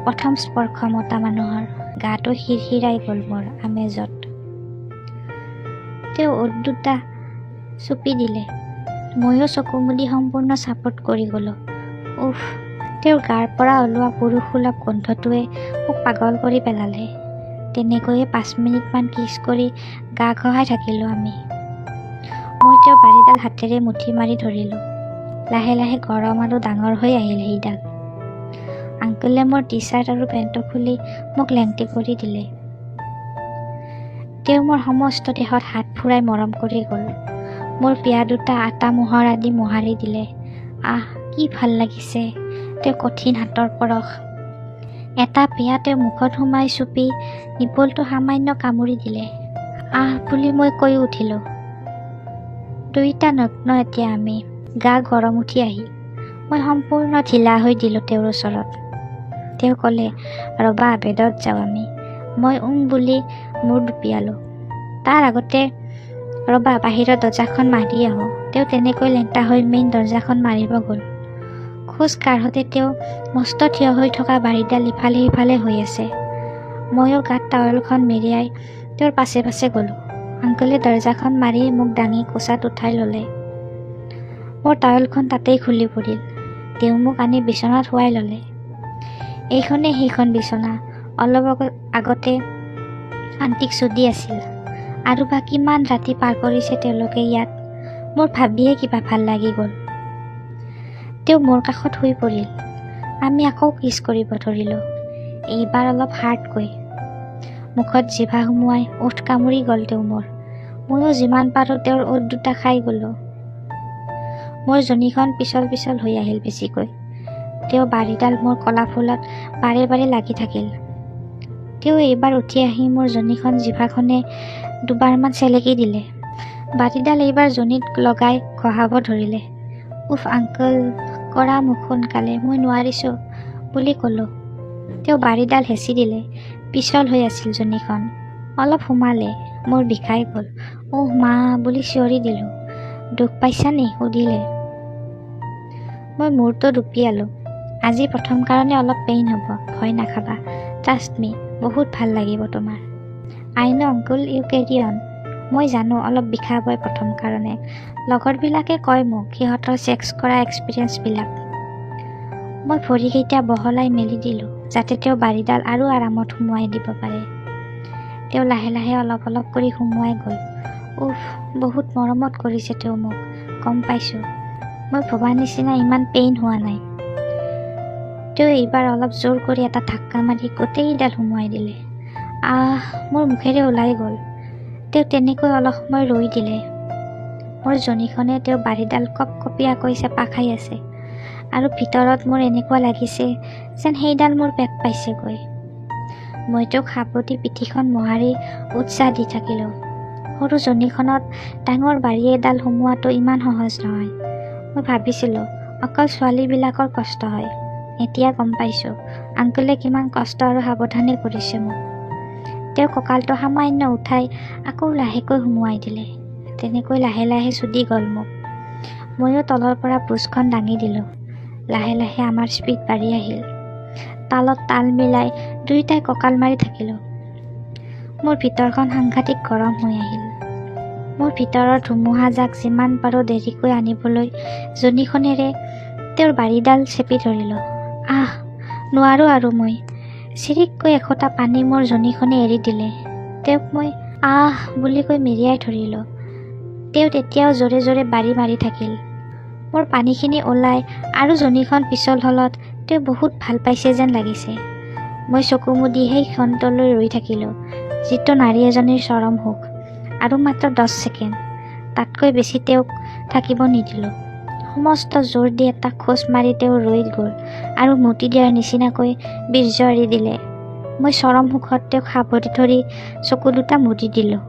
প্ৰথম স্পৰ্শ মতা মানুহৰ গাটো হিৰহিৰাই গ'ল মোৰ আমেজত। তেওঁ ওঠ দুটা চুপি দিলে। ময়ো চকু মুদি সম্পূৰ্ণ ছাপোৰ্ট কৰি গ'লোঁ। উফ, তেওঁৰ গাৰ পৰা ওলোৱা পুৰুষসুলভ গোন্ধটোৱে মোক পাগল কৰি পেলালে। তেনেকৈয়ে 5 মিনিটমান কিছ কৰি গা ঘঁহাই থাকিলোঁ আমি। মই তেওঁৰ বাৰীডাল হাতেৰে মুঠি মাৰি ধৰিলোঁ। লাহে লাহে গৰম আৰু ডাঙৰ হৈ আহিল সেইডাল। আংকলে মোৰ টি চাৰ্ট আৰু পেণ্টটো খুলি মোক লেংটি কৰি দিলে। তেওঁ মোৰ সমস্ত দেহত হাত ফুৰাই মৰম কৰি গ'ল। মোৰ পিয়া দুটা আটা মোহৰ আদি মোহাৰি দিলে। আহ, কি ভাল লাগিছে তেওঁৰ কঠিন হাতৰ পৰশ। এটা পিয়া তেওঁৰ মুখত সোমাই চুপি নিপলটো সামান্য কামুৰি দিলে। আহ বুলি মই কৈ উঠিলোঁ। দুয়োটা নগ্ন এতিয়া আমি। গা গৰম উঠি আহিল। মই সম্পূৰ্ণ ঢিলা হৈ দিলোঁ তেওঁৰ ওচৰত। তেওঁ ক'লে, ৰ'বা বেডত যাওঁ আমি। মই বুলি মূৰ দুপিয়ালোঁ। তাৰ আগতে ৰ'বা বাহিৰৰ দৰ্জাখন মাৰি আহোঁ। তেওঁ তেনেকৈ লেংটা হৈ মেইন দৰ্জাখন মাৰিব গ'ল। খোজ কাঢ়োতে তেওঁ মস্ত থিয় হৈ থকা বাৰীডাল ইফালে সিফালে হৈ আছে। ময়ো গাত টাৱেলখন মেৰিয়াই তেওঁৰ পাছে পাছে গ'লোঁ। আংকলে দৰ্জাখন মাৰি মোক দাঙি কোচাত উঠাই ল'লে। মোৰ টাৱেলখন তাতেই খুলি পৰিল। তেওঁ মোক আনি বিচনাত শুৱাই ল'লে। এইখনেই সেইখন বিচনা। অলপ আগতে আণ্টিক চুদি আছিল। আৰু বা কিমান ৰাতি পাৰ কৰিছে তেওঁলোকে ইয়াত। মোৰ ভাবিয়ে কিবা ভাল লাগি গ'ল। তেওঁ মোৰ কাষত শুই পৰিল। আমি আকৌ কিছ কৰিব ধৰিলোঁ। এইবাৰ অলপ হাৰ্ডকৈ। মুখত জিভা সুমুৱাই ওঠ কামুৰি গ'ল তেওঁ মোৰ। ময়ো যিমান পাৰোঁ তেওঁৰ ওঠ দুটা খাই গ'লোঁ। মোৰ জনীখন পিছল পিছল হৈ আহিল বেছিকৈ। তেওঁ বাৰীডাল মোৰ কলা ফুলত বাৰে বাৰে লাগি থাকিল। তেওঁ এইবাৰ উঠি আহি মোৰ জনীখন জিভাখনে দুবাৰমান চেলেকি দিলে। বাৰীডাল এইবাৰ জনীত লগাই ঘঁহাব ধৰিলে। উফ আংকল, কৰা মোক সোনকালে, মই নোৱাৰিছোঁ বুলি ক'লোঁ। তেওঁ বাৰীডাল হেঁচি দিলে। পিছল হৈ আছিল জনীখন। অলপ সোমালে। মোৰ বিষাই গ'ল। অহ মা বুলি চিঞৰি দিলোঁ। দুখ পাইছানি? সুধিলে। মই মূৰটো দুপিয়ালোঁ। আজি প্ৰথম কাৰণে অলপ পেইন হ'ব, ভয় নাখাবা। ট্ৰাষ্ট মি, বহুত ভাল লাগিব তোমাৰ। আই ন' আংকুল, ইউ কেৰি অন। মই জানো অলপ বিষাবই প্ৰথম কাৰণে। লগৰবিলাকে কয় মোক সিহঁতৰ ছেক্স কৰা এক্সপিৰিয়েঞ্চবিলাক। মই ভৰিকেইটা বহলাই মেলি দিলোঁ যাতে তেওঁ বাৰীডাল আৰু আৰামত সুমুৱাই দিব পাৰে। তেওঁ লাহে লাহে অলপ অলপ কৰি সুমুৱাই গ'ল। উফ, বহুত মৰমত কৰিছে তেওঁ মোক, গম পাইছোঁ। মই ভবা নিচিনা ইমান পেইন হোৱা নাই। তেওঁ এইবাৰ অলপ জোৰ কৰি এটা ধাক্কা মাৰি গোটেইডাল সুমুৱাই দিলে। আহ, মোৰ মুখেৰে ওলাই গ'ল। তেওঁ তেনেকৈ অলপ সময় ৰৈ দিলে। মোৰ জনীখনে তেওঁ বাৰীডাল কপকপীয়াকৈ চেপা খাই আছে। আৰু ভিতৰত মোৰ এনেকুৱা লাগিছে যেন সেইডাল মোৰ পেট পাইছেগৈ। মই তেওঁক সাবটি পিঠিখন মোহাৰি উৎসাহ দি থাকিলোঁ। সৰু জনীখনত ডাঙৰ বাৰী এডাল সুমুৱাটো ইমান সহজ নহয়। মই ভাবিছিলোঁ অকল ছোৱালীবিলাকৰ কষ্ট হয়। এতিয়া গম পাইছোঁ আংকলে কিমান কষ্ট আৰু সাৱধানে কৰিছে মোক। তেওঁ কঁকালটো সামান্য উঠাই আকৌ লাহেকৈ সুমুৱাই দিলে। তেনেকৈ লাহে লাহে চুদি গ'ল মোক। ময়ো তলৰ পৰা ভোজখন দাঙি দিলোঁ। লাহে লাহে আমাৰ স্পীড বাঢ়ি আহিল। তালত তাল মিলাই দুয়োটাই কঁকাল মাৰি থাকিলোঁ। মোৰ ভিতৰখন সাংঘাতিক গৰম হৈ আহিল। মোৰ ভিতৰৰ ধুমুহাজাক যিমান পাৰোঁ দেৰিকৈ আনিবলৈ জনীখনেৰে তেওঁৰ বাৰীডাল চেপি ধৰিলোঁ। আহ, নোৱাৰোঁ আৰু মই। চিৰিককৈ এশোটা পানী মোৰ জনীখনে এৰি দিলে। তেওঁক মই আহ বুলি কৈ মেৰিয়াই ধৰিলোঁ। তেওঁ তেতিয়াও জোৰে জোৰে বাৰী মাৰি থাকিল। মোৰ পানীখিনি ওলাই আৰু জনীখন পিছল হ'লত তেওঁ বহুত ভাল পাইছে যেন লাগিছে। মই চকু মুদি সেই ক্ষণটোলৈ ৰৈ থাকিলোঁ, যিটো নাৰী এজনীৰ চৰম সুখ। আৰু মাত্ৰ 10 ছেকেণ্ড, তাতকৈ বেছি তেওঁক থাকিব নিদিলোঁ। সমস্ত জোৰ দি এটা খোজ মাৰি তেওঁ ৰৈ গ'ল আৰু মুতি দিয়াৰ নিচিনাকৈ বীৰ্য এৰি দিলে। মই চৰম সুখত তেওঁক সাৱটি ধৰি চকু দুটা মুদি দিলোঁ।